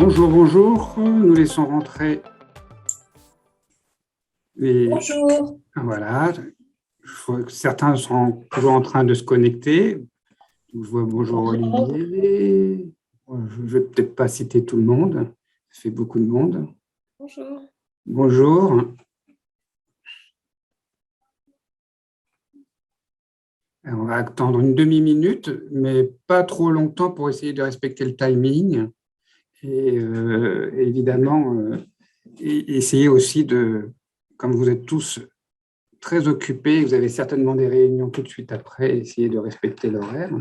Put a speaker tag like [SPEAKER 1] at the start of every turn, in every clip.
[SPEAKER 1] Bonjour, bonjour. Nous laissons rentrer les...
[SPEAKER 2] Bonjour.
[SPEAKER 1] Voilà. Je vois que certains sont toujours en train de se connecter. Je vois bonjour
[SPEAKER 2] Bonjour.
[SPEAKER 1] Olivier. Je ne vais peut-être pas citer tout le monde. Ça fait beaucoup de monde.
[SPEAKER 2] Bonjour.
[SPEAKER 1] Bonjour. Alors, on va attendre une demi-minute, mais pas trop longtemps pour essayer de respecter le timing. Et évidemment, essayer aussi de, comme vous êtes tous très occupés, vous avez certainement des réunions tout de suite après, essayer de respecter l'horaire.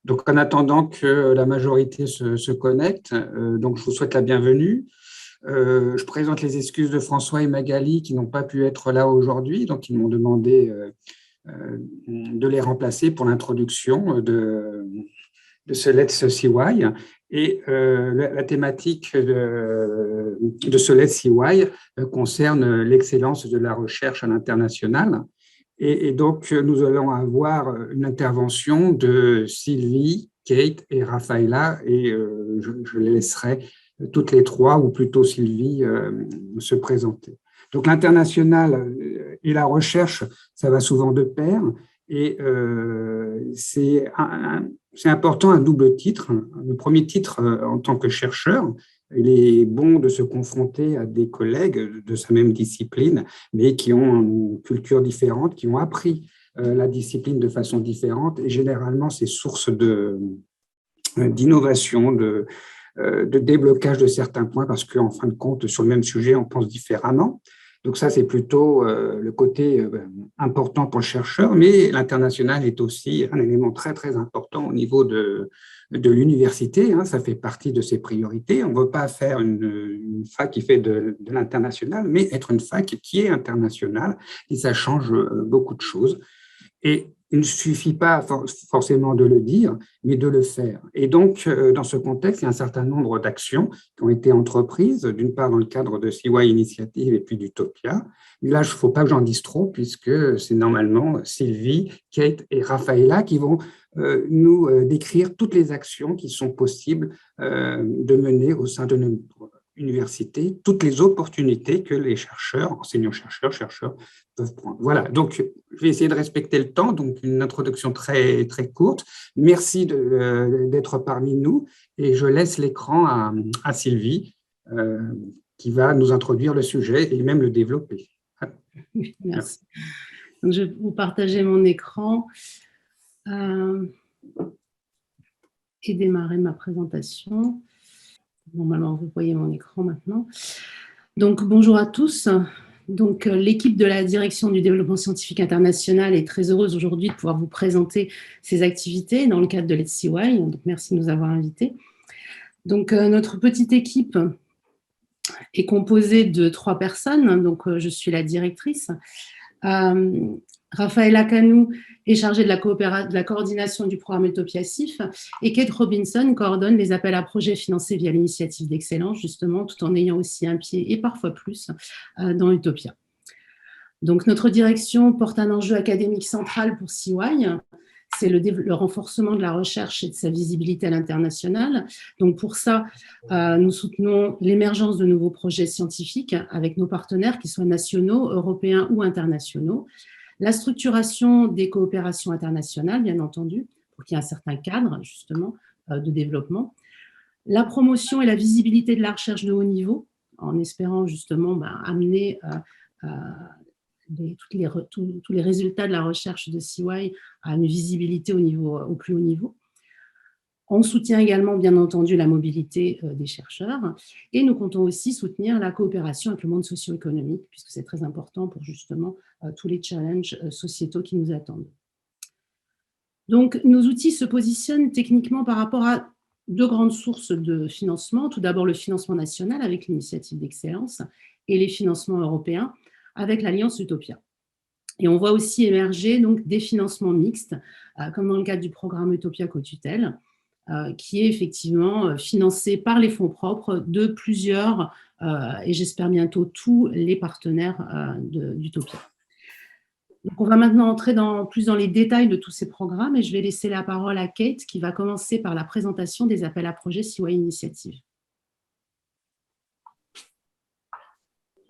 [SPEAKER 1] Donc, en attendant que la majorité se connecte, donc je vous souhaite la bienvenue. Je présente les excuses de François et Magali qui n'ont pas pu être là aujourd'hui, donc ils m'ont demandé de les remplacer pour l'introduction de ce Let's CY. Et la thématique de ce Let's CY concerne l'excellence de la recherche à l'international. Et donc, nous allons avoir une intervention de Sylvie, Kate et Rafaela, et je les laisserai toutes les trois, ou plutôt Sylvie, se présenter. Donc, l'international et la recherche, ça va souvent de pair, et c'est important un double titre. Le premier titre, en tant que chercheur, il est bon de se confronter à des collègues de sa même discipline, mais qui ont une culture différente, qui ont appris la discipline de façon différente, et généralement, c'est source d'innovation, de déblocage de certains points, parce qu'en fin de compte, sur le même sujet, on pense différemment. Donc ça, c'est plutôt le côté important pour le chercheur, mais l'international est aussi un élément très, très important au niveau de l'université. Hein, ça fait partie de ses priorités. On ne veut pas faire une fac qui fait de l'international, mais être une fac qui est internationale, et ça change beaucoup de choses. Et il ne suffit pas forcément de le dire, mais de le faire. Et donc, dans ce contexte, il y a un certain nombre d'actions qui ont été entreprises, d'une part dans le cadre de CY Initiative et puis d'Utopia. Mais là, il ne faut pas que j'en dise trop, puisque c'est normalement Sylvie, Kate et Rafaela qui vont nous décrire toutes les actions qui sont possibles de mener au sein de notre université, toutes les opportunités que les chercheurs, enseignants-chercheurs peuvent prendre. Voilà, donc je vais essayer de respecter le temps, donc une introduction très, très courte. Merci d'être parmi nous et je laisse l'écran à Sylvie qui va nous introduire le sujet et même le développer.
[SPEAKER 3] Merci. Donc, je vais vous partager mon écran et démarrer ma présentation. Normalement, vous voyez mon écran maintenant. Donc, bonjour à tous. Donc, l'équipe de la Direction du développement scientifique international est très heureuse aujourd'hui de pouvoir vous présenter ces activités dans le cadre de Let's CY. Donc, merci de nous avoir invités. Donc, notre petite équipe est composée de 3 personnes. Donc, je suis la directrice. Rafaela Canou est chargée de la coordination du programme Utopia CIF et Kate Robinson coordonne les appels à projets financés via l'initiative d'excellence, justement, tout en ayant aussi un pied et parfois plus dans Utopia. Donc, notre direction porte un enjeu académique central pour CY, c'est le renforcement de la recherche et de sa visibilité à l'international. Donc, pour ça, nous soutenons l'émergence de nouveaux projets scientifiques avec nos partenaires, qu'ils soient nationaux, européens ou internationaux, la structuration des coopérations internationales, bien entendu, pour qu'il y ait un certain cadre, justement, de développement, la promotion et la visibilité de la recherche de haut niveau, en espérant, justement, amener tous les résultats de la recherche de CY à une visibilité au plus haut niveau. On soutient également, bien entendu, la mobilité des chercheurs et nous comptons aussi soutenir la coopération avec le monde socio-économique, puisque c'est très important pour justement tous les challenges sociétaux qui nous attendent. Donc, nos outils se positionnent techniquement par rapport à 2 grandes sources de financement. Tout d'abord, le financement national avec l'initiative d'excellence et les financements européens avec l'Alliance Utopia. Et on voit aussi émerger donc, des financements mixtes, comme dans le cadre du programme Utopia Co-Tutelle, qui est effectivement financé par les fonds propres de plusieurs, et j'espère bientôt tous les partenaires d'Utopia. Donc, on va maintenant entrer plus dans les détails de tous ces programmes et je vais laisser la parole à Kate qui va commencer par la présentation des appels à projets CY Initiative.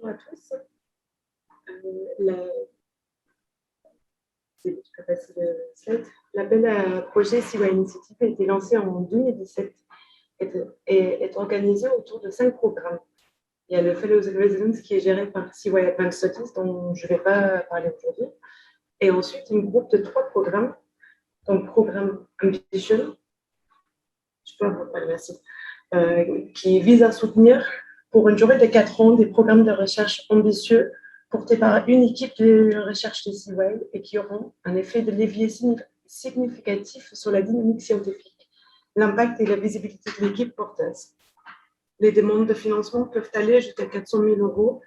[SPEAKER 2] bonjour à tous. Tu peux passer le slide. L'appel à projet CY Initiative a été lancé en 2017 et est organisé autour de 5 programmes. Il y a le Fellows and Residence qui est géré par CY Advanced Studies, dont je ne vais pas parler aujourd'hui. Et ensuite, un groupe de 3 programmes. Donc, programme Ambition, je peux vous parler, merci, qui vise à soutenir pour une durée de 4 ans des programmes de recherche ambitieux portés par une équipe de recherche de CY et qui auront un effet de levier significatif sur la dynamique scientifique, l'impact et la visibilité de l'équipe porteuse. Les demandes de financement peuvent aller jusqu'à 400 000 €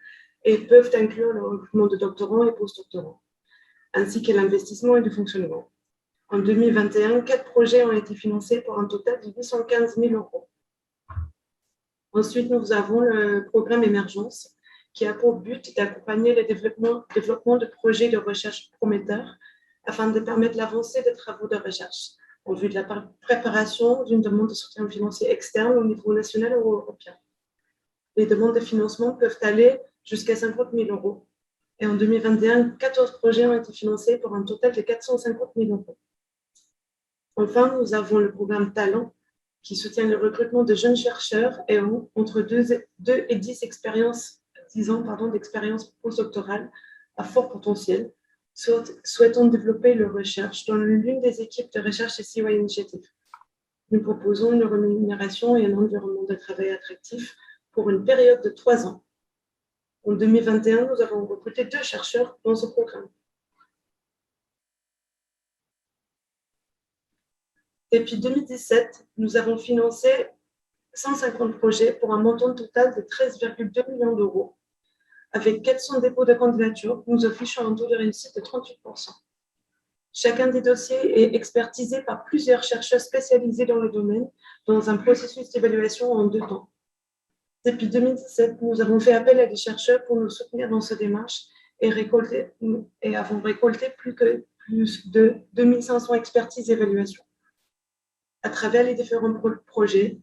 [SPEAKER 2] et peuvent inclure le recrutement de doctorants et postdoctorants, ainsi que l'investissement et le fonctionnement. En 2021, 4 projets ont été financés pour un total de 815 000 €. Ensuite, nous avons le programme Émergence, qui a pour but d'accompagner le développement de projets de recherche prometteurs afin de permettre l'avancée des travaux de recherche en vue de la préparation d'une demande de soutien financier externe au niveau national ou européen. Les demandes de financement peuvent aller jusqu'à 50 000 €. Et en 2021, 14 projets ont été financés pour un total de 450 000 €. Enfin, nous avons le programme Talent, qui soutient le recrutement de jeunes chercheurs et ont entre 2 et 10 ans d'expérience postdoctorale à fort potentiel, souhaitant développer leur recherche dans l'une des équipes de recherche de CY Initiative. Nous proposons une rémunération et un environnement de travail attractif pour une période de 3 ans. En 2021, nous avons recruté 2 chercheurs dans ce programme. Depuis 2017, nous avons financé 150 projets pour un montant total de 13,2 millions €. Avec 400 dépôts de candidature, nous affichons un taux de réussite de 38%. Chacun des dossiers est expertisé par plusieurs chercheurs spécialisés dans le domaine, dans un processus d'évaluation en 2 temps. Depuis 2017, nous avons fait appel à des chercheurs pour nous soutenir dans cette démarche et avons récolté plus de 2500 expertises et évaluations. À travers les différents projets,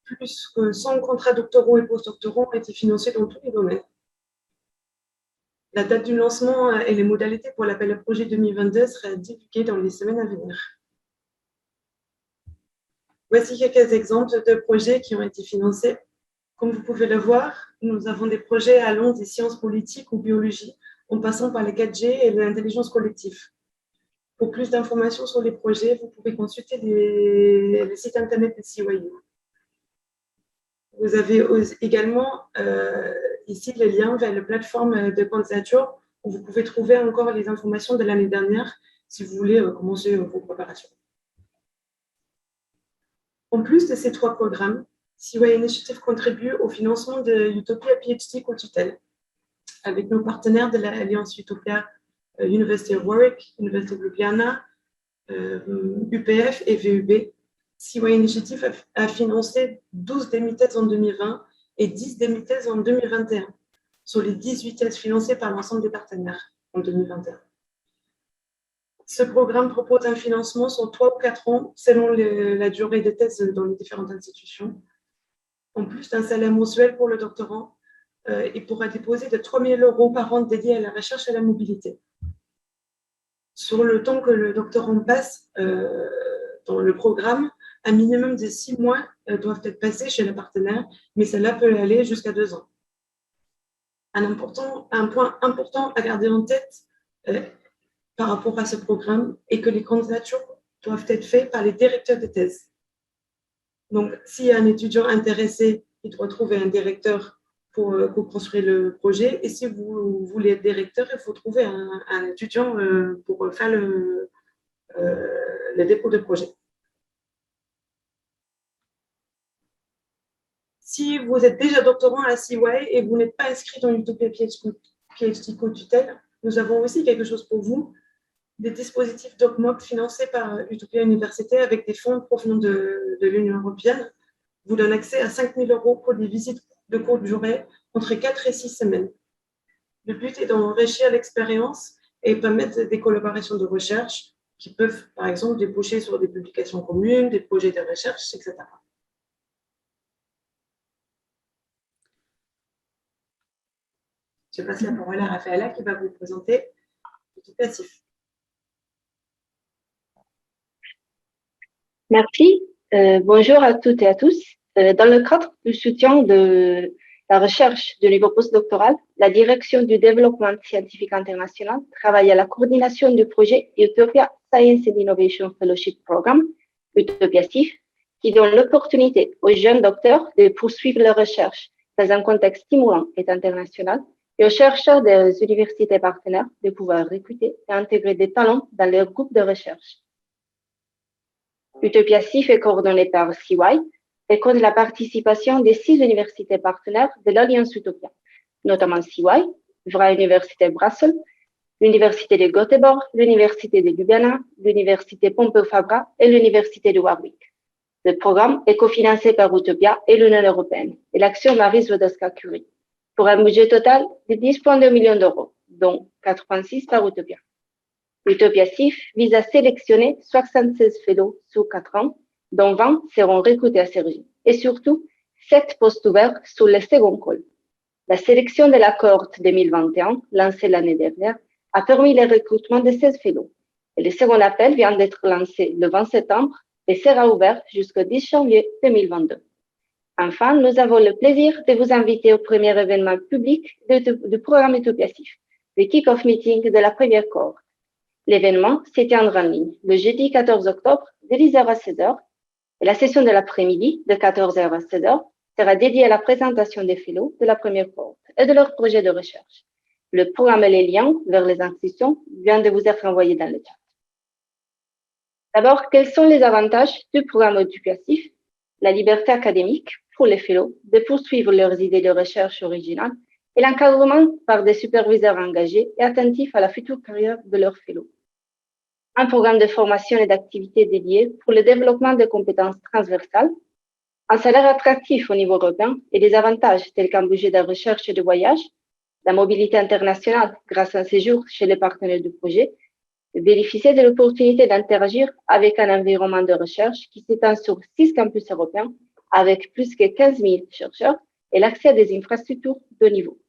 [SPEAKER 2] plus que 100 contrats doctoraux et postdoctoraux ont été financés dans tous les domaines. La date du lancement et les modalités pour l'appel à projet 2022 seraient divulguées dans les semaines à venir. Voici quelques exemples de projets qui ont été financés. Comme vous pouvez le voir, nous avons des projets allant des sciences politiques ou biologie, en passant par les 4G et l'intelligence collective. Pour plus d'informations sur les projets, vous pouvez consulter le site internet de CYU. Vous avez également ici le lien vers la plateforme de candidature où vous pouvez trouver encore les informations de l'année dernière si vous voulez commencer vos préparations. En plus de ces 3 programmes, CY Initiative contribue au financement de Utopia PhD Co-Tutelle avec nos partenaires de l'Alliance Utopia, University of Warwick, University of Ljubljana, UPF et VUB. CY Initiative a financé 12 demi-thèses en 2020 et 10 demi-thèses en 2021, sur les 18 thèses financées par l'ensemble des partenaires en 2021. Ce programme propose un financement sur 3 ou 4 ans, selon la durée des thèses dans les différentes institutions. En plus d'un salaire mensuel pour le doctorant, il pourra déposer de 3 000 € par an dédiés à la recherche et à la mobilité. Sur le temps que le doctorant passe dans le programme, un minimum de 6 mois doivent être passés chez le partenaire, mais cela peut aller jusqu'à 2 ans. Un point important à garder en tête par rapport à ce programme est que les candidatures doivent être faites par les directeurs de thèse. Donc, s'il y a un étudiant intéressé, il doit trouver un directeur pour construire le projet. Et si vous voulez être directeur, il faut trouver un étudiant pour faire le dépôt de projet. Si vous êtes déjà doctorant à CY et vous n'êtes pas inscrit dans Utopia PhD Co-Tutelle, nous avons aussi quelque chose pour vous, des dispositifs DocMoc financés par Utopia Université avec des fonds provenant de l'Union européenne vous donnent accès à 5 000 € pour des visites de courte durée entre 4 et 6 semaines. Le but est d'enrichir l'expérience et permettre des collaborations de recherche qui peuvent, par exemple, déboucher sur des publications communes, des projets de recherche, etc. Je passe la parole à Rafaela qui va vous présenter Utopia CIF.
[SPEAKER 4] Merci. Bonjour à toutes et à tous. Dans le cadre du soutien de la recherche de niveau postdoctoral, la Direction du développement scientifique international travaille à la coordination du projet Utopia Science and Innovation Fellowship Program, Utopia CIF, qui donne l'opportunité aux jeunes docteurs de poursuivre leur recherche dans un contexte stimulant et international, et aux chercheurs des universités partenaires de pouvoir recruter et intégrer des talents dans leur groupe de recherche. Utopia CIF est coordonné par CY et compte la participation des 6 universités partenaires de l'Alliance Utopia, notamment CY, Vrije Universiteit Brussels, l'Université de Göteborg, l'Université de Ljubljana, l'Université Pompeu Fabra et l'Université de Warwick. Le programme est cofinancé par Utopia et l'Union européenne et l'action Marie Skłodowska-Curie, pour un budget total de 10,2 millions d'euros, dont 4,6 par Utopia. Utopia CIF vise à sélectionner 76 fellows sous 4 ans, dont 20 seront recrutés à Cergy, et surtout 7 postes ouverts sous le second call. La sélection de la cohorte 2021, lancée l'année dernière, a permis le recrutement de 16 fellows. Et le second appel vient d'être lancé le 20 septembre et sera ouvert jusqu'au 10 janvier 2022. Enfin, nous avons le plaisir de vous inviter au premier événement public du programme Utopia CIF, le kick-off meeting de la première cohorte. L'événement se tiendra en ligne le jeudi 14 octobre de 10h à 16h et la session de l'après-midi de 14h à 16h sera dédiée à la présentation des fellows de la première cohorte et de leur projet de recherche. Le programme et les liens vers les inscriptions viennent de vous être envoyés dans le chat. D'abord, quels sont les avantages du programme Utopia CIF? La liberté académique pour les fellows de poursuivre leurs idées de recherche originales et l'encadrement par des superviseurs engagés et attentifs à la future carrière de leurs fellows. Un programme de formation et d'activités dédié pour le développement de compétences transversales, un salaire attractif au niveau européen et des avantages tels qu'un budget de recherche et de voyage, la mobilité internationale grâce à un séjour chez les partenaires du projet, et bénéficier de l'opportunité d'interagir avec un environnement de recherche qui s'étend sur 6 campus européens avec plus que 15 000 chercheurs et l'accès à des infrastructures de niveau.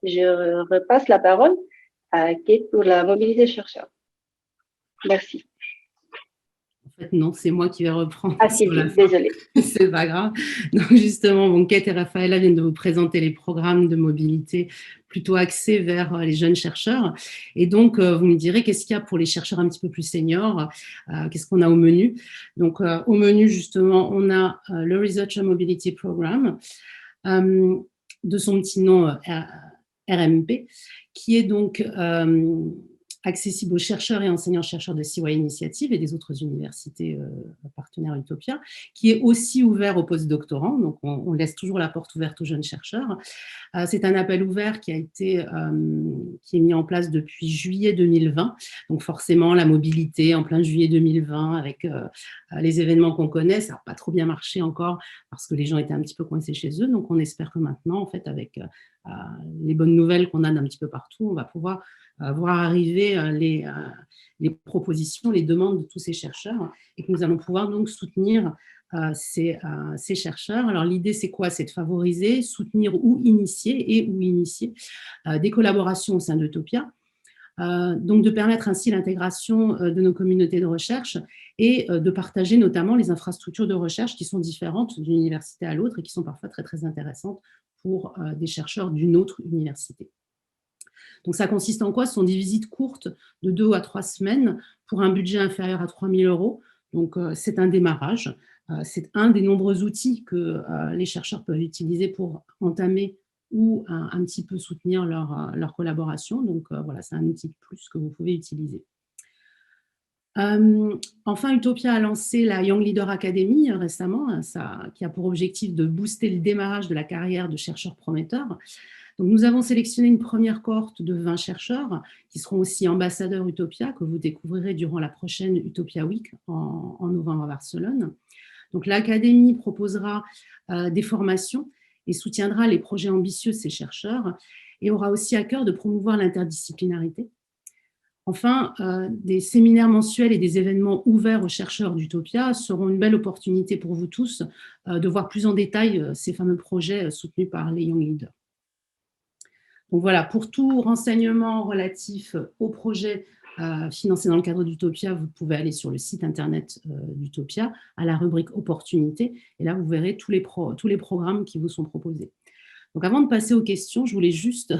[SPEAKER 4] Je repasse la parole à Kate pour la mobilité chercheur. Merci.
[SPEAKER 3] En fait, non, c'est moi qui vais reprendre.
[SPEAKER 4] Ah si, désolée.
[SPEAKER 3] C'est pas grave. Donc justement, bon, Kate et Rafaela viennent de vous présenter les programmes de mobilité plutôt axés vers les jeunes chercheurs. Et donc, vous me direz, qu'est-ce qu'il y a pour les chercheurs un petit peu plus seniors? Qu'est-ce qu'on a au menu? Donc, au menu, justement, on a le Researcher Mobility Program, de son petit nom RMP, qui est donc accessible aux chercheurs et enseignants-chercheurs de CY Initiative et des autres universités partenaires Utopia, qui est aussi ouvert aux postdoctorants, donc on laisse toujours la porte ouverte aux jeunes chercheurs. C'est un appel ouvert qui est mis en place depuis juillet 2020, donc forcément la mobilité en plein juillet 2020 avec les événements qu'on connaît, ça n'a pas trop bien marché encore parce que les gens étaient un petit peu coincés chez eux, donc on espère que maintenant, en fait, avec les bonnes nouvelles qu'on a d'un petit peu partout, on va pouvoir voir arriver les propositions, les demandes de tous ces chercheurs et que nous allons pouvoir donc soutenir ces chercheurs. Alors l'idée c'est quoi? C'est de favoriser, soutenir ou initier des collaborations au sein d'Utopia, donc de permettre ainsi l'intégration de nos communautés de recherche et de partager notamment les infrastructures de recherche qui sont différentes d'une université à l'autre et qui sont parfois très très intéressantes pour des chercheurs d'une autre université. Donc, ça consiste en quoi? Ce sont des visites courtes de 2 à 3 semaines pour un budget inférieur à 3 000 €. Donc, c'est un démarrage. C'est un des nombreux outils que les chercheurs peuvent utiliser pour entamer ou un petit peu soutenir leur collaboration. Donc, voilà, c'est un outil de plus que vous pouvez utiliser. Enfin, Utopia a lancé la Young Leader Academy récemment, qui a pour objectif de booster le démarrage de la carrière de chercheurs prometteurs. Donc, nous avons sélectionné une première cohorte de 20 chercheurs qui seront aussi ambassadeurs Utopia, que vous découvrirez durant la prochaine Utopia Week en novembre à Barcelone. Donc, l'Académie proposera des formations et soutiendra les projets ambitieux de ces chercheurs et aura aussi à cœur de promouvoir l'interdisciplinarité. Enfin, des séminaires mensuels et des événements ouverts aux chercheurs d'Utopia seront une belle opportunité pour vous tous de voir plus en détail ces fameux projets soutenus par les Young Leaders. Donc voilà, pour tout renseignement relatif au projet financé dans le cadre d'Utopia, vous pouvez aller sur le site internet d'Utopia à la rubrique opportunités et là vous verrez tous les programmes qui vous sont proposés. Donc avant de passer aux questions, je voulais juste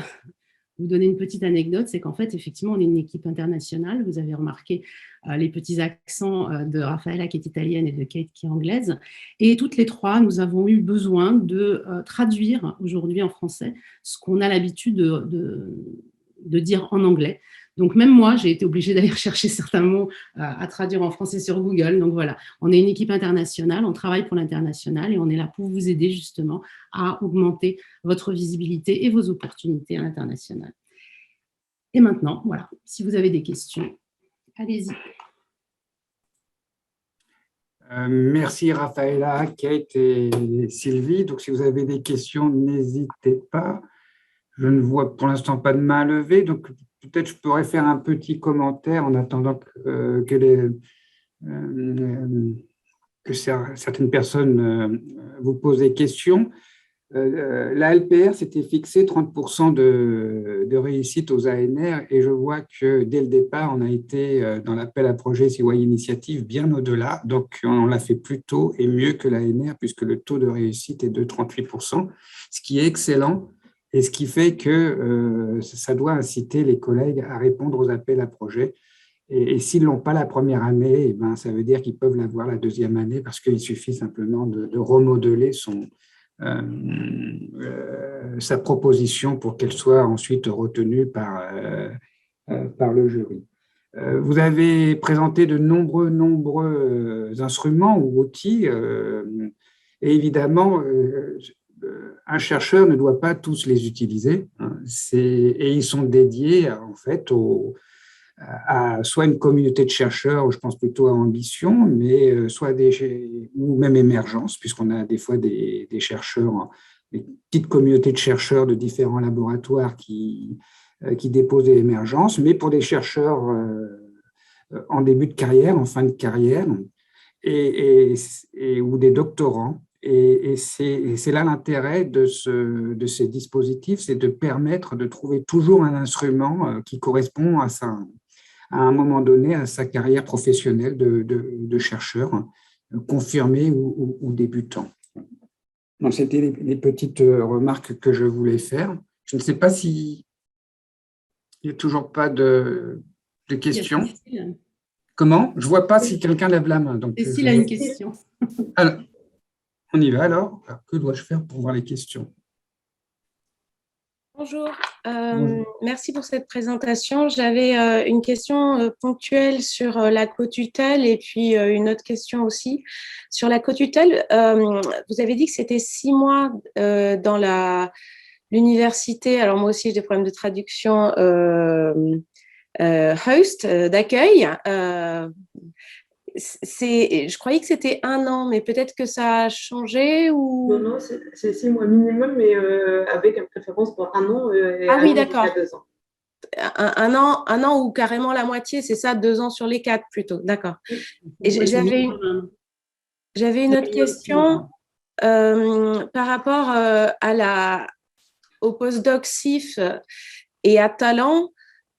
[SPEAKER 3] vous donner une petite anecdote, c'est qu'en fait, effectivement, on est une équipe internationale. Vous avez remarqué les petits accents de Raffaella qui est italienne et de Kate qui est anglaise. Et toutes les trois, nous avons eu besoin de traduire aujourd'hui en français ce qu'on a l'habitude de dire en anglais. Donc même moi, j'ai été obligée d'aller chercher certains mots à traduire en français sur Google. Donc voilà, on est une équipe internationale, on travaille pour l'international et on est là pour vous aider justement à augmenter votre visibilité et vos opportunités à l'international. Et maintenant, voilà, si vous avez des questions, allez-y.
[SPEAKER 1] Merci Raffaella, Kate et Sylvie. Donc si vous avez des questions, n'hésitez pas. Je ne vois pour l'instant pas de main levée, donc peut-être je pourrais faire un petit commentaire en attendant que certaines personnes vous posent des questions. La LPR s'était fixé 30% de réussite aux ANR et je vois que dès le départ, on a été dans l'appel à projet CY Initiative bien au-delà. Donc, on l'a fait plus tôt et mieux que l'ANR puisque le taux de réussite est de 38%, ce qui est excellent. Et ce qui fait que ça doit inciter les collègues à répondre aux appels à projets. Et s'ils ne l'ont pas la première année, eh ben, ça veut dire qu'ils peuvent l'avoir la deuxième année parce qu'il suffit simplement de remodeler sa proposition pour qu'elle soit ensuite retenue par le jury. Vous avez présenté de nombreux instruments ou outils et évidemment, un chercheur ne doit pas tous les utiliser, hein, et ils sont dédiés en fait à soit une communauté de chercheurs, je pense plutôt à Ambition, mais soit ou même Émergence, puisqu'on a des fois des chercheurs, des petites communautés de chercheurs de différents laboratoires qui déposent des émergences, mais pour des chercheurs en début de carrière, en fin de carrière, ou des doctorants. Et c'est là l'intérêt de ces dispositifs, c'est de permettre de trouver toujours un instrument qui correspond à un moment donné à sa carrière professionnelle de chercheur, confirmé ou débutant. Donc, c'était les petites remarques que je voulais faire. Je ne sais pas s'il n'y a toujours pas de questions. Comment? Je ne vois pas si quelqu'un lève la main.
[SPEAKER 3] Cécile a une question.
[SPEAKER 1] Alors, on y va alors. Que dois-je faire pour voir les questions?
[SPEAKER 5] Bonjour, merci pour cette présentation. J'avais une question ponctuelle sur la co-tutelle et puis une autre question aussi. Sur la co-tutelle, vous avez dit que c'était 6 mois dans l'université. Alors moi aussi, j'ai des problèmes de traduction host, d'accueil. Je croyais que c'était 1 an, mais peut-être que ça a changé ou…
[SPEAKER 2] Non, c'est 6 mois minimum, mais avec une préférence pour 1 an.
[SPEAKER 5] Ah oui, d'accord.
[SPEAKER 2] 2 ans.
[SPEAKER 5] Un an ou carrément la moitié, c'est ça, 2 ans sur les 4 plutôt. D'accord. Et j'avais une autre question par rapport au postdoc CIF et à Talent.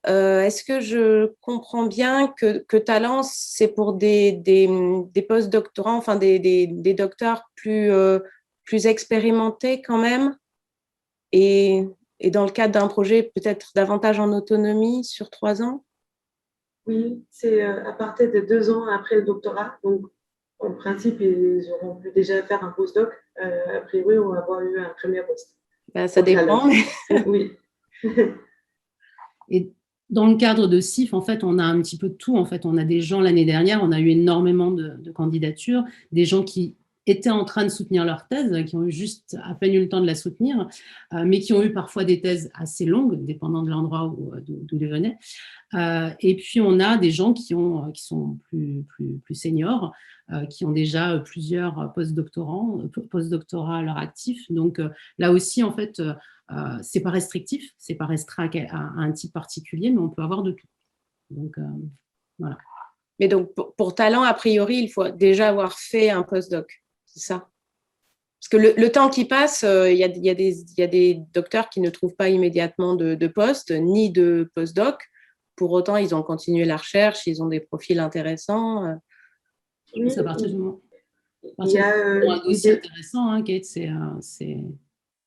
[SPEAKER 5] Est-ce que je comprends bien que Talent, c'est pour des post-doctorants, enfin des docteurs plus expérimentés quand même, et dans le cadre d'un projet peut-être davantage en autonomie sur 3 ans?
[SPEAKER 2] Oui, c'est à partir de 2 ans après le doctorat. Donc, en principe, ils auront pu déjà faire un postdoc. A priori, on va avoir eu un premier poste.
[SPEAKER 5] Ça dépend. Mais…
[SPEAKER 2] Oui.
[SPEAKER 3] Et dans le cadre de CIF, en fait, on a un petit peu de tout. En fait, on a des gens, l'année dernière, on a eu énormément de candidatures, des gens qui étaient en train de soutenir leur thèse, qui ont eu juste à peine eu le temps de la soutenir, mais qui ont eu parfois des thèses assez longues, dépendant de l'endroit d'où ils venaient. Et puis, on a des gens qui sont plus seniors, qui ont déjà plusieurs postdoctorats à leur actif. Donc, là aussi, en fait, c'est pas restrictif, c'est pas restreint à un type particulier, mais on peut avoir de tout. Donc, voilà.
[SPEAKER 5] Mais donc, pour talent, a priori, il faut déjà avoir fait un postdoc, c'est ça? Parce que le temps qui passe, il y a des docteurs qui ne trouvent pas immédiatement de poste, ni de postdoc. Pour autant, ils ont continué la recherche, ils ont des profils intéressants.
[SPEAKER 3] Oui, ça part du moment.
[SPEAKER 2] Il y a
[SPEAKER 3] un dossier intéressant, hein, Kate,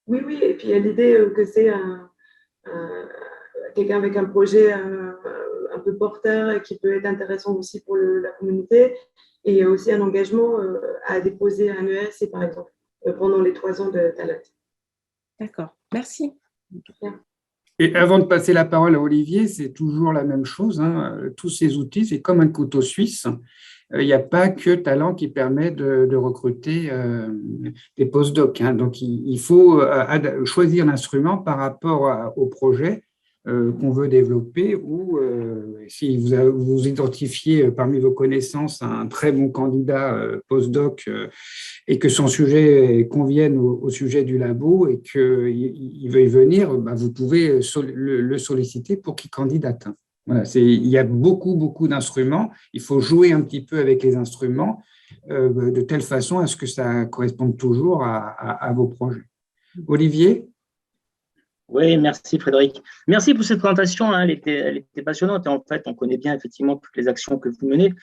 [SPEAKER 2] Oui, et puis il y a l'idée que c'est quelqu'un avec un projet un peu porteur et qui peut être intéressant aussi pour la communauté. Et il y a aussi un engagement à déposer un ESC, par exemple, pendant les 3 ans de Talent.
[SPEAKER 5] D'accord, merci.
[SPEAKER 1] Et avant de passer la parole à Olivier, c'est toujours la même chose, hein. Tous ces outils, c'est comme un couteau suisse. Il n'y a pas que Talent qui permet de recruter des postdocs, hein. Donc, il faut choisir l'instrument par rapport au projet qu'on veut développer, ou si vous identifiez parmi vos connaissances un très bon candidat postdoc et que son sujet convienne au sujet du labo et qu'il veuille venir, bah, vous pouvez le solliciter pour qu'il candidate. Voilà, il y a beaucoup d'instruments. Il faut jouer un petit peu avec les instruments de telle façon à ce que ça corresponde toujours à vos projets. Olivier?
[SPEAKER 6] Oui, merci Frédéric. Merci pour cette présentation, hein, elle était passionnante et en fait, on connaît bien effectivement toutes les actions que vous menez.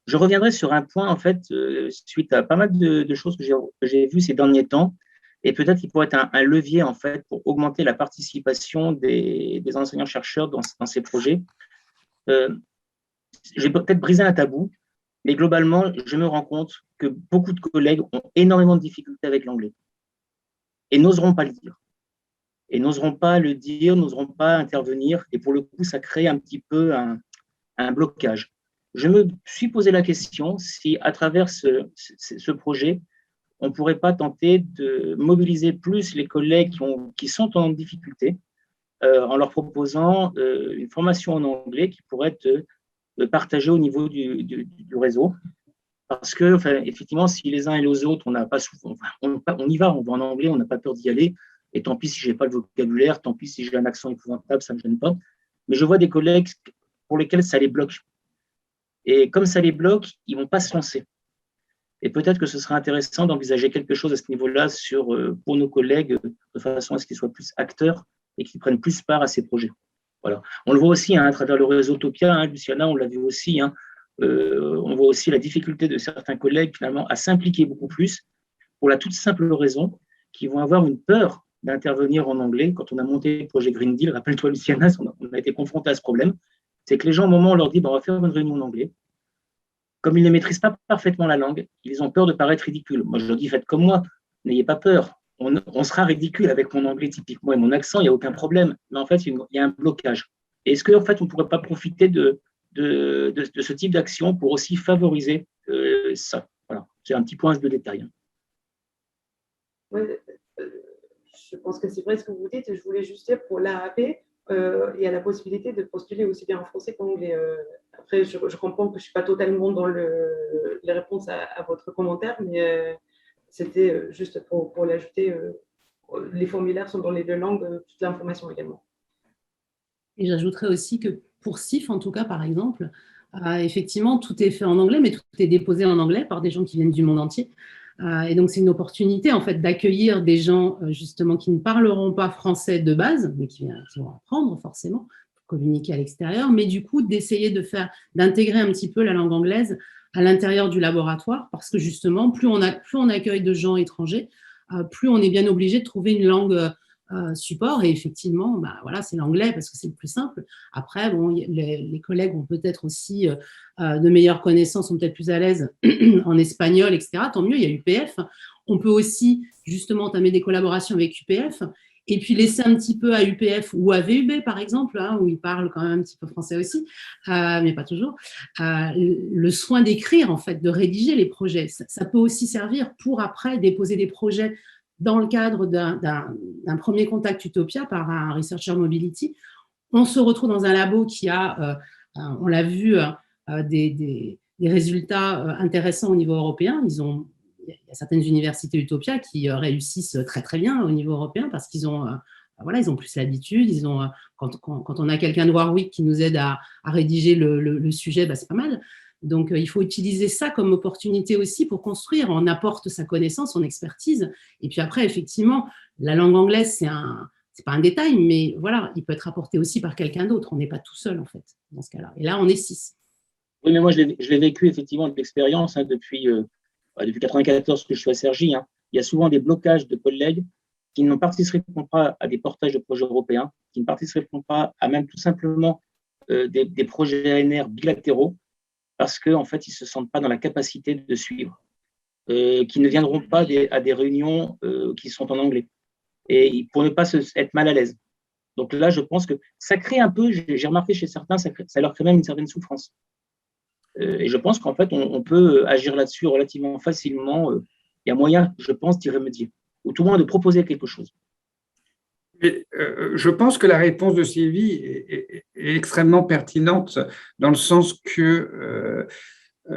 [SPEAKER 6] Je reviendrai sur un point, en fait, suite à pas mal de choses que j'ai vues ces derniers temps, et peut-être qu'il pourrait être un levier, en fait, pour augmenter la participation des enseignants-chercheurs dans ces projets. J'ai peut-être brisé un tabou, mais globalement, je me rends compte que beaucoup de collègues ont énormément de difficultés avec l'anglais et n'oseront pas le dire. Et n'oseront pas le dire, n'oseront pas intervenir, et pour le coup, ça crée un petit peu un blocage. Je me suis posé la question si, à travers ce projet, on ne pourrait pas tenter de mobiliser plus les collègues qui sont en difficulté en leur proposant une formation en anglais qui pourrait être partagée au niveau du réseau. Parce que, enfin, effectivement, si les uns et les autres, on n'a pas souvent, on y va, on va en anglais, on n'a pas peur d'y aller. Et tant pis si je n'ai pas le vocabulaire, tant pis si j'ai un accent épouvantable, ça ne me gêne pas. Mais je vois des collègues pour lesquels ça les bloque. Et comme ça les bloque, ils ne vont pas se lancer. Et peut-être que ce serait intéressant d'envisager quelque chose à ce niveau-là pour nos collègues, de façon à ce qu'ils soient plus acteurs et qu'ils prennent plus part à ces projets. Voilà. On le voit aussi à travers le réseau Topia, Luciana, on l'a vu aussi. On voit aussi la difficulté de certains collègues finalement à s'impliquer beaucoup plus pour la toute simple raison qu'ils vont avoir une peur d'intervenir en anglais. Quand on a monté le projet Green Deal, rappelle-toi Luciana, on a été confronté à ce problème, c'est que les gens, au moment où on leur dit on va faire une réunion en anglais, comme ils ne maîtrisent pas parfaitement la langue, ils ont peur de paraître ridicules. Moi, je leur dis, faites comme moi, n'ayez pas peur. On sera ridicule avec mon anglais typiquement et mon accent, il n'y a aucun problème. Mais en fait, il y a un blocage. Et est-ce qu'en fait, on ne pourrait pas profiter de ce type d'action pour aussi favoriser ça? Voilà, c'est un petit point de détail.
[SPEAKER 2] Oui, je pense que c'est vrai ce que vous dites. Je voulais juste dire pour l'AAP, il y a la possibilité de postuler aussi bien en français qu'en anglais. Après, je comprends que je ne suis pas totalement dans les réponses à votre commentaire, mais c'était juste pour l'ajouter. Les formulaires sont dans les 2 langues, toute l'information également.
[SPEAKER 3] Et j'ajouterais aussi que pour CIF, en tout cas, par exemple, effectivement, tout est fait en anglais, mais tout est déposé en anglais par des gens qui viennent du monde entier. Et donc, c'est une opportunité, en fait, d'accueillir des gens, justement, qui ne parleront pas français de base, mais qui vont apprendre, forcément, pour communiquer à l'extérieur, mais du coup, d'essayer d'intégrer un petit peu la langue anglaise à l'intérieur du laboratoire, parce que, justement, plus on accueille de gens étrangers, plus on est bien obligé de trouver une langue support. Et effectivement, bah, voilà, c'est l'anglais parce que c'est le plus simple. Après, bon, les collègues ont peut-être aussi de meilleures connaissances, sont peut-être plus à l'aise en espagnol, etc. Tant mieux, il y a UPF. On peut aussi justement entamer des collaborations avec UPF et puis laisser un petit peu à UPF ou à VUB, par exemple, hein, où ils parlent quand même un petit peu français aussi, mais pas toujours, le soin d'écrire, en fait, de rédiger les projets. Ça peut aussi servir pour après déposer des projets dans le cadre d'un premier contact Utopia par un Researcher Mobility. On se retrouve dans un labo qui a, on l'a vu, des résultats intéressants au niveau européen. Il y a certaines universités Utopia qui réussissent très très bien au niveau européen parce qu'ils ont voilà, ils ont plus l'habitude. Quand on a quelqu'un de Warwick qui nous aide à rédiger le sujet, c'est pas mal. Donc, il faut utiliser ça comme opportunité aussi pour construire. On apporte sa connaissance, son expertise. Et puis après, effectivement, la langue anglaise, c'est pas un détail, mais voilà, il peut être apporté aussi par quelqu'un d'autre. On n'est pas tout seul, en fait, dans ce cas-là. Et là, on est 6.
[SPEAKER 6] Oui, mais moi, je l'ai vécu effectivement de l'expérience depuis 1994 que je suis à Cergy. Il y a souvent des blocages de collègues qui ne participeront pas à des portages de projets européens, qui ne participeront pas à même tout simplement des projets ANR bilatéraux, parce qu'en fait, ils ne se sentent pas dans la capacité de suivre, qui ne viendront pas à des réunions qui sont en anglais, et pour ne pas être mal à l'aise. Donc là, je pense que ça crée un peu, j'ai remarqué chez certains, ça leur crée même une certaine souffrance. Et je pense qu'en fait, on peut agir là-dessus relativement facilement. Il y a moyen, je pense, d'y remédier, ou tout le moins de proposer quelque chose.
[SPEAKER 1] Et, je pense que la réponse de Sylvie est extrêmement pertinente dans le sens que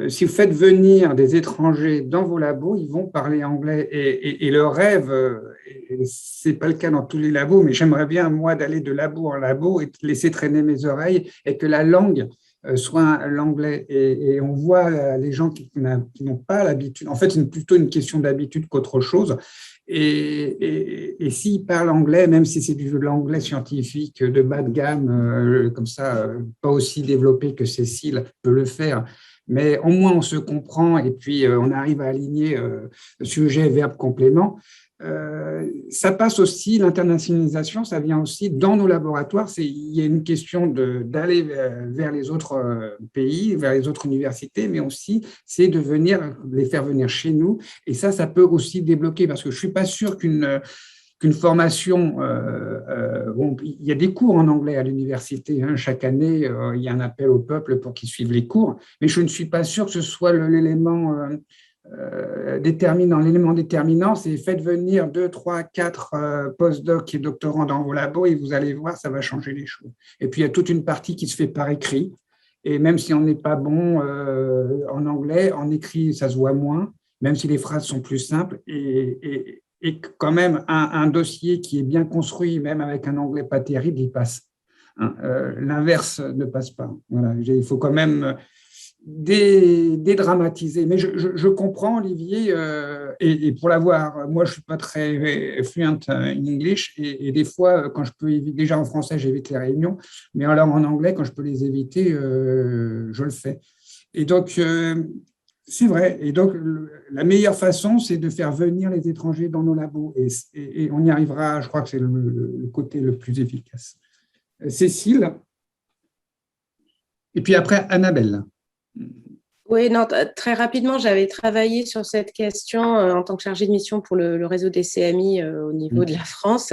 [SPEAKER 1] si vous faites venir des étrangers dans vos labos, ils vont parler anglais. Et le rêve, ce n'est pas le cas dans tous les labos, mais j'aimerais bien, moi, d'aller de labo en labo et de laisser traîner mes oreilles et que la langue soit l'anglais. Et on voit les gens qui n'ont pas l'habitude. En fait, c'est plutôt une question d'habitude qu'autre chose. Et s'ils parlent anglais, même si c'est de l'anglais scientifique de bas de gamme, comme ça, pas aussi développé que Cécile peut le faire, mais au moins on se comprend et puis on arrive à aligner sujet, verbe, complément. Ça passe aussi, l'internationalisation, ça vient aussi dans nos laboratoires. Il y a une question d'aller vers les autres pays, vers les autres universités, mais aussi c'est de les faire venir chez nous. Et ça peut aussi débloquer, parce que je ne suis pas sûr qu'une formation, il y a des cours en anglais à l'université, chaque année, il y a un appel au peuple pour qu'ils suivent les cours, mais je ne suis pas sûr que ce soit l'élément déterminant. L'élément déterminant, c'est faites venir 2, 3, 4 postdocs et doctorants dans vos labos et vous allez voir, ça va changer les choses. Et puis, il y a toute une partie qui se fait par écrit, et même si on n'est pas bon en anglais, en écrit, ça se voit moins, même si les phrases sont plus simples, et quand même, un dossier qui est bien construit, même avec un anglais pas terrible, il passe. L'inverse ne passe pas. Voilà, il faut quand même dédramatiser. Mais je comprends, Olivier, et pour l'avoir, moi, je ne suis pas très fluent in English, et des fois, quand je peux éviter, déjà en français, j'évite les réunions, mais alors en anglais, quand je peux les éviter, je le fais. Et donc, c'est vrai. Et donc, la meilleure façon, c'est de faire venir les étrangers dans nos labos. Et on y arrivera, je crois que c'est le côté le plus efficace. Cécile. Et puis après, Annabelle.
[SPEAKER 5] Oui, non, très rapidement, j'avais travaillé sur cette question en tant que chargée de mission pour le réseau des CMI au niveau de la France.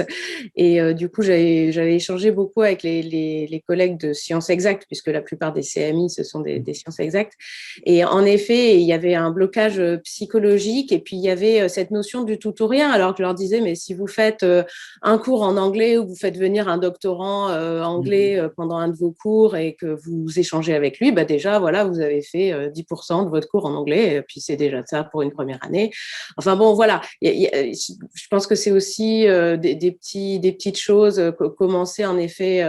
[SPEAKER 5] Et du coup, j'avais échangé beaucoup avec les collègues de sciences exactes, puisque la plupart des CMI, ce sont des sciences exactes. Et en effet, il y avait un blocage psychologique et puis il y avait cette notion du tout ou rien. Alors que je leur disais, mais si vous faites un cours en anglais ou vous faites venir un doctorant anglais pendant un de vos cours et que vous échangez avec lui, déjà, voilà, vous avez fait 10% de votre cours en anglais, et puis c'est déjà ça pour une première année. Enfin bon, voilà, je pense que c'est aussi des petites choses, commencer en effet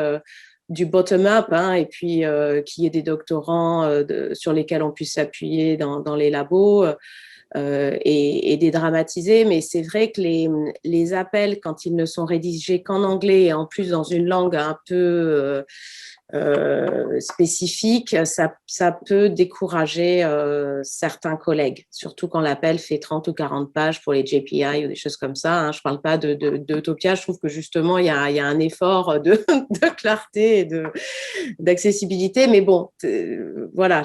[SPEAKER 5] du bottom-up, et puis qu'il y ait des doctorants sur lesquels on puisse s'appuyer dans les labos et dédramatiser. Mais c'est vrai que les appels, quand ils ne sont rédigés qu'en anglais et en plus dans une langue un peu spécifique, ça peut décourager certains collègues, surtout quand l'appel fait 30 ou 40 pages pour les JPI ou des choses comme ça. Je ne parle pas d'Utopia, je trouve que justement, il y a un effort de clarté et d'accessibilité, mais bon, voilà,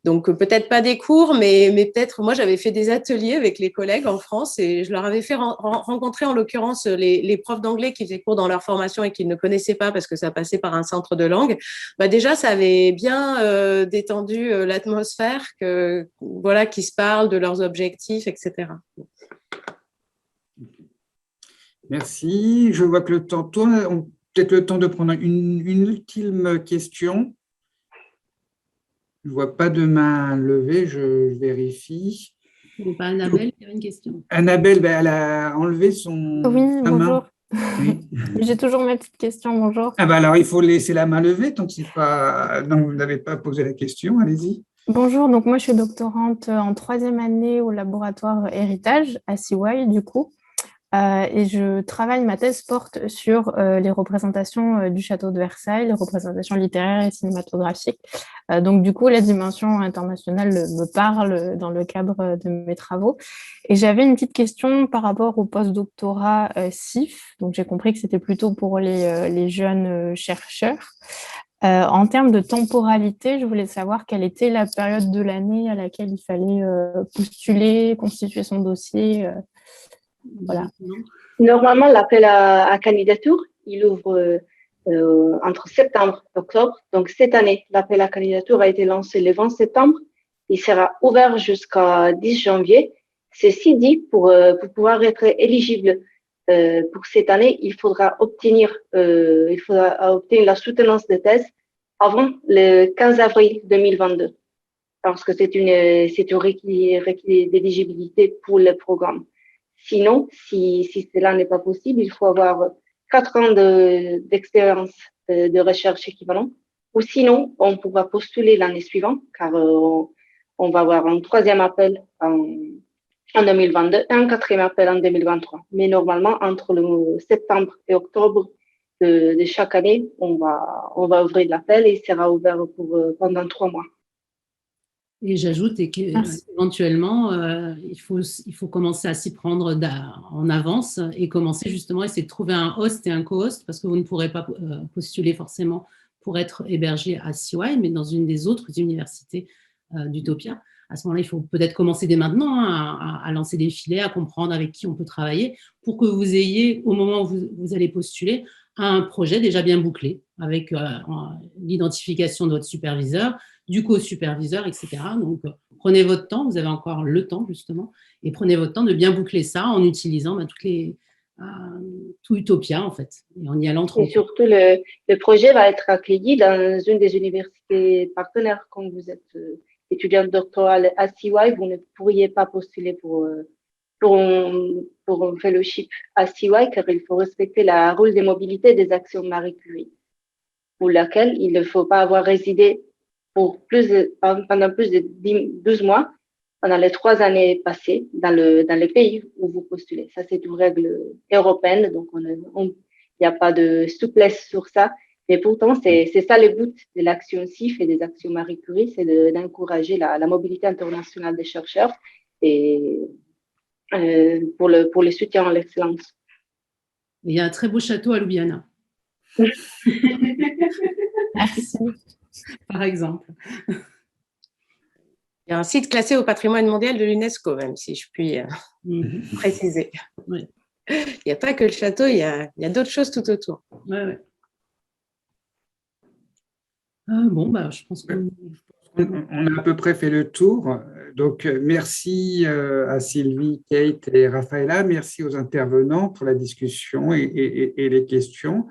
[SPEAKER 5] donc, peut-être pas des cours, mais peut-être, moi, j'avais fait des ateliers avec les collègues en France et je leur avais fait rencontrer, en l'occurrence, les profs d'anglais qui faisaient cours dans leur formation et qui ne connaissaient pas parce que ça passait par un centre de langue. Déjà, ça avait bien détendu l'atmosphère, voilà, qu'ils se parlent de leurs objectifs, etc.
[SPEAKER 1] Merci. Je vois que le temps tourne. Peut-être le temps de prendre une ultime question. Je ne vois pas de main levée, je vérifie.
[SPEAKER 3] Ce n'est pas Annabelle qui avait une question.
[SPEAKER 1] Annabelle, elle a enlevé sa
[SPEAKER 7] Oui,
[SPEAKER 1] main.
[SPEAKER 7] bonjour.
[SPEAKER 1] Oui.
[SPEAKER 7] J'ai toujours mes petites questions, bonjour.
[SPEAKER 1] Ah ben alors, il faut laisser la main levée tant que vous n'avez pas posé la question. Allez-y.
[SPEAKER 7] Bonjour, donc moi je suis doctorante en 3e année au laboratoire Héritage à CY du coup. Et ma thèse porte sur les représentations du château de Versailles, les représentations littéraires et cinématographiques. Donc du coup, la dimension internationale me parle dans le cadre de mes travaux. Et j'avais une petite question par rapport au postdoctorat CIF. Donc j'ai compris que c'était plutôt pour les jeunes chercheurs. En termes de temporalité, je voulais savoir quelle était la période de l'année à laquelle il fallait postuler, constituer son dossier. Voilà.
[SPEAKER 4] Normalement, l'appel à candidature, il ouvre entre septembre et octobre. Donc, cette année, l'appel à candidature a été lancé le 20 septembre. Il sera ouvert jusqu'à 10 janvier. Ceci dit, pour pouvoir être éligible pour cette année, il faudra obtenir la soutenance de thèse avant le 15 avril 2022, parce que c'est un requis d'éligibilité pour le programme. Sinon, si cela n'est pas possible, il faut avoir 4 ans d'expérience de recherche équivalent. Ou sinon, on pourra postuler l'année suivante, car on va avoir un 3e appel en 2022 et un 4e appel en 2023. Mais normalement, entre le septembre et octobre de chaque année, on va ouvrir l'appel et il sera ouvert pendant 3 mois.
[SPEAKER 3] Et j'ajoute qu'éventuellement, il faut commencer à s'y prendre en avance et commencer justement à essayer de trouver un host et un co-host, parce que vous ne pourrez pas postuler forcément pour être hébergé à CY, mais dans une des autres universités d'Utopia. À ce moment-là, il faut peut-être commencer dès maintenant à lancer des filets, à comprendre avec qui on peut travailler pour que vous ayez, au moment où vous allez postuler, un projet déjà bien bouclé avec l'identification de votre superviseur, du co-superviseur, etc. Donc, prenez votre temps, vous avez encore le temps justement, et prenez votre temps de bien boucler ça en utilisant tout Utopia en fait, et en y allant tranquille.
[SPEAKER 4] Et surtout, le projet va être accueilli dans une des universités partenaires. Quand vous êtes étudiant doctoral à CY, vous ne pourriez pas postuler pour un fellowship à CY, car il faut respecter la règle de mobilité des actions Marie Curie, pour laquelle il ne faut pas avoir résidé pendant plus de 12 mois pendant les 3 années passées dans le pays où vous postulez. Ça, c'est une règle européenne, donc il n'y a pas de souplesse sur ça. Mais pourtant, c'est ça le but de l'action CIF et des actions Marie Curie, c'est d'encourager la mobilité internationale des chercheurs et pour le soutien à l'excellence.
[SPEAKER 3] Il y a un très beau château à Ljubljana.
[SPEAKER 7] Merci.
[SPEAKER 3] Par exemple.
[SPEAKER 5] Il y a un site classé au patrimoine mondial de l'UNESCO, même si je puis préciser.
[SPEAKER 3] Oui.
[SPEAKER 5] Il n'y a pas que le château, il y a d'autres choses tout autour.
[SPEAKER 3] Ouais. Je pense qu'on
[SPEAKER 1] a à peu près fait le tour. Donc, merci à Sylvie, Kate et Raphaëla. Merci aux intervenants pour la discussion et les questions.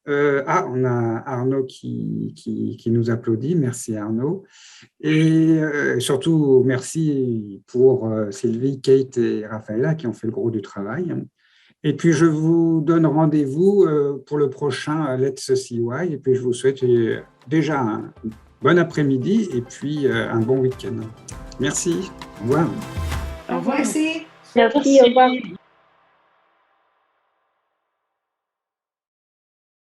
[SPEAKER 1] On a Arnaud qui nous applaudit. Merci Arnaud. Et surtout, merci pour Sylvie, Kate et Raphaëla qui ont fait le gros du travail. Et puis, je vous donne rendez-vous pour le prochain Let's CY. Et puis, je vous souhaite déjà un bon après-midi et puis un bon week-end. Merci. Au revoir.
[SPEAKER 2] Au revoir.
[SPEAKER 4] Merci, au revoir.